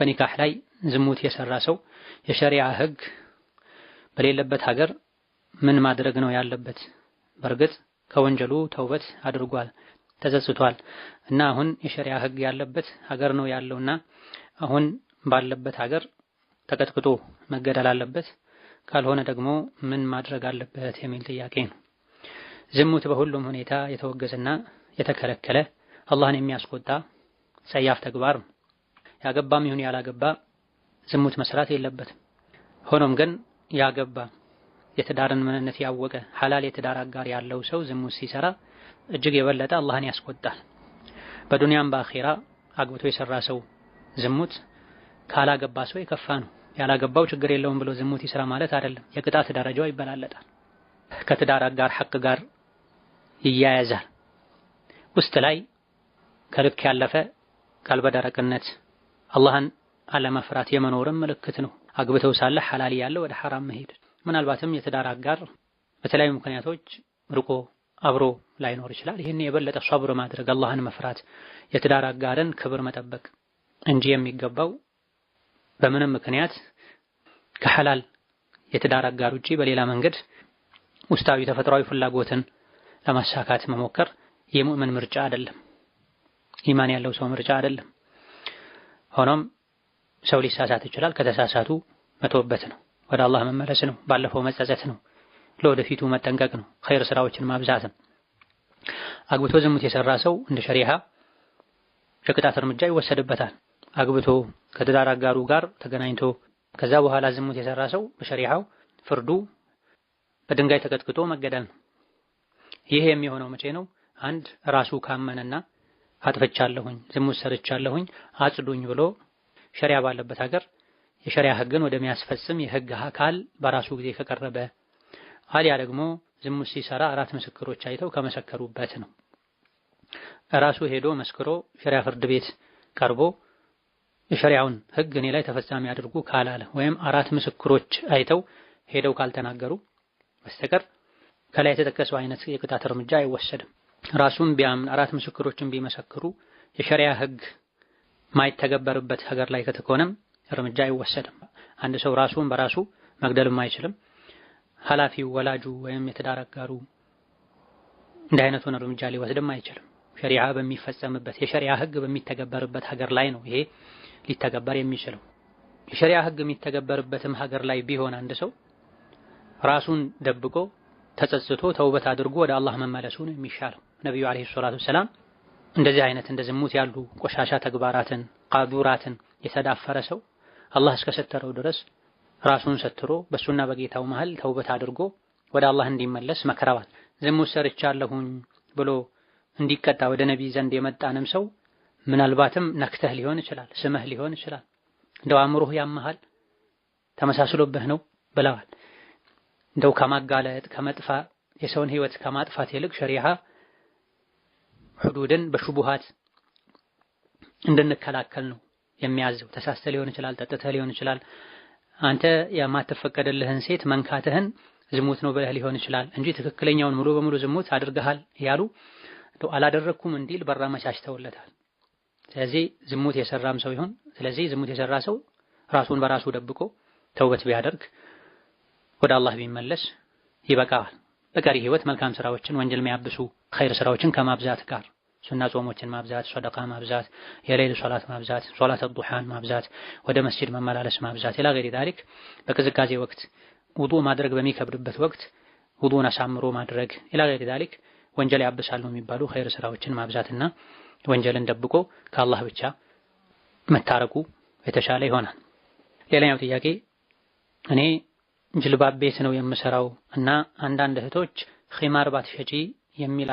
በኒካህ ላይ ዝሙት የሰራ ሰው የሸሪዓ ህግ በሌለበት ሀገር ምን ማድረግ ነው ያለበት? በእርግጥ ከወንጀሉ ተውበት አድርጓል፣ ተጸጽቷል እና አሁን የሸሪዓ ህግ ያለበት ሀገር ነው ያለውና አሁን ባለበት ሀገር ተቀጥቅጦ መገደል አለበት፣ ካልሆነ ደግሞ ምን ማድረግ አለበት የሚል ጥያቄ ነው። ዝሙት በሁሉም ሁኔታ የተወገዘና የተከለከለ አላህን የሚያስቆጣ ጸያፍ ተግባር ነው። ያገባም ይሁን ያላገባ ዝሙት መስራት የለበትም። ሆኖም ግን ያገባ የትዳርን ምንነት ያወቀ ሐላል የትዳር አጋር ያለው ሰው ዝሙት ሲሰራ እጅግ የበለጠ አላህን ያስቆጣል። በዱንያም በአኺራ አግብቶ የሰራ ሰው ዝሙት ካላገባ ሰው የከፋ ነው። ያላገባው ችግር የለውም ብሎ ዝሙት ይስራ ማለት አይደለም። የቅጣት ደረጃው ይበላለጣል። ከትዳር አጋር ሐቅ ጋር ይያያዛል። ውስጥ ላይ ከልክ ያለፈ ቀልበ ደረቅነት አላህን አለመፍራት የመኖርም ምልክት ነው። አግብተው ሳለ ሐላል ያለው ወደ ሐራም መሄድ፣ ምናልባትም የትዳር አጋር በተለያዩ ምክንያቶች ርቆ አብሮ ላይኖር ይችላል። ይህን የበለጠ ሷብር ማድረግ፣ አላህን መፍራት፣ የትዳር አጋርን ክብር መጠበቅ እንጂ የሚገባው በምንም ምክንያት ከሐላል የትዳር አጋር ውጪ በሌላ መንገድ ውስጣዊ ተፈጥሯዊ ፍላጎትን ለማሳካት መሞከር የሙእምን ምርጫ አይደለም። ኢማን ያለው ሰው ምርጫ አይደለም። ሆኖም ሰው ሊሳሳት ይችላል። ከተሳሳቱ መተውበት ነው፣ ወደ አላህ መመለስ ነው፣ ባለፈው መጸጸት ነው፣ ለወደፊቱ መጠንቀቅ ነው፣ ኸይር ስራዎችን ማብዛት ነው። አግብቶ ዝሙት የሰራ ሰው እንደ ሸሪዓ የቅጣት እርምጃ ይወሰድበታል። አግብቶ ከትዳር አጋሩ ጋር ተገናኝቶ ከዛ በኋላ ዝሙት የሰራ ሰው በሸሪዓው ፍርዱ በድንጋይ ተቀጥቅጦ መገደል ነው። ይሄ የሚሆነው መቼ ነው? አንድ ራሱ ካመነና አጥፍቻለሁኝ ዝሙት ሰርቻለሁኝ አጽዱኝ ብሎ ሸሪዓ ባለበት ሀገር የሸሪዓ ህግን ወደሚያስፈጽም የህግ አካል በራሱ ጊዜ ከቀረበ፣ አሊያ ደግሞ ዝሙት ሲሰራ 4 ምስክሮች አይተው ከመሰከሩበት ነው። ራሱ ሄዶ መስክሮ ሸሪዓ ፍርድ ቤት ቀርቦ የሸሪዓውን ህግ እኔ ላይ ተፈጻሚ አድርጉ ካላለ ወይም 4 ምስክሮች አይተው ሄደው ካልተናገሩ በስተቀር ከላይ የተጠቀሰው አይነት የቅጣት እርምጃ አይወሰድም። ራሱን ቢያምን 4 ምስክሮችን ቢመሰክሩ የሸሪዓ ህግ ማይተገበርበት ሀገር ላይ ከተኮነም እርምጃ አይወሰድም። አንድ ሰው ራሱን በራሱ መግደልም አይችልም። ኃላፊው ወላጁ ወይም የትዳር አጋሩ እንዲህ አይነቱን እርምጃ ሊወስድም አይችልም። ሸሪዓ በሚፈጸምበት የሸሪዓ ህግ በሚተገበርበት ሀገር ላይ ነው ይሄ ሊተገበር የሚችለው። የሸሪዓ ህግ የሚተገበርበትም ሀገር ላይ ቢሆን አንድ ሰው ራሱን ደብቆ ተጸጽቶ ተውበት አድርጎ ወደ አላህ መመለሱ ነው የሚሻለው። ነብዩ አለይሂ ሰላቱ ሰላም እንደዚህ አይነት እንደ ዝሙት ያሉ ቆሻሻ ተግባራትን ቃዱራትን የተዳፈረ ሰው አላህ እስከሰተረው ድረስ ራሱን ሰትሮ በሱና በጌታው መሃል ተውበት አድርጎ ወደ አላህ እንዲመለስ መክረዋል። ዝሙት ሰርቻለሁኝ ብሎ እንዲቀጣ ወደ ነብይ ዘንድ የመጣንም ሰው ምናልባትም ነክተህ ሊሆን ይችላል፣ ስመህ ሊሆን ይችላል፣ እንደው አእምሮህ ያመሃል ተመሳስሎብህ ነው ብለዋል። እንደው ከማጋለጥ ከመጥፋ የሰውን ህይወት ከማጥፋት ይልቅ ሸሪዓ ሁዱድን በሹቡሃት እንድንከላከል ነው የሚያዘው። ተሳስተህ ሊሆን ይችላል፣ ጠጥተህ ሊሆን ይችላል፣ አንተ የማትፈቀድልህን ሴት መንካትህን ዝሙት ነው ብለህ ሊሆን ይችላል እንጂ ትክክለኛውን ሙሉ በሙሉ ዝሙት አድርገሃል ያሉ እንደው አላደረኩም እንዲል በራ መቻችተውለታል። ስለዚህ ዝሙት የሰራም ሰው ይሁን ስለዚህ ዝሙት የሰራ ሰው ራሱን በራሱ ደብቆ ተውበት ቢያደርግ ወደ አላህ ቢመለስ ይበቃዋል። በቀሪ ህይወት መልካም ስራዎችን ወንጀል የሚያብሱ ኸይር ስራዎችን ከማብዛት ጋር ሱና ጾሞችን ማብዛት፣ ሰደቃ ማብዛት፣ የሌሊት ሶላት ማብዛት፣ ሶላት ዱሃን ማብዛት፣ ወደ መስጂድ መመላለስ ማብዛት ኢላ ገይሪ ዳሊክ በቅዝቃዜ ወቅት ውዱእ ማድረግ በሚከብድበት ወቅት ውዱእን አሳምሮ ማድረግ ኢላ ገይሪ ዳሊክ ወንጀል ያብሳል ነው የሚባሉ ኸይር ስራዎችን ማብዛትና ወንጀልን ደብቆ ከአላህ ብቻ መታረቁ የተሻለ ይሆናል። ሌላኛው ጥያቄ እኔ ጅልባብ ቤት ነው የምሰራው እና አንዳንድ እህቶች ኺማር ባትሸጪ የሚል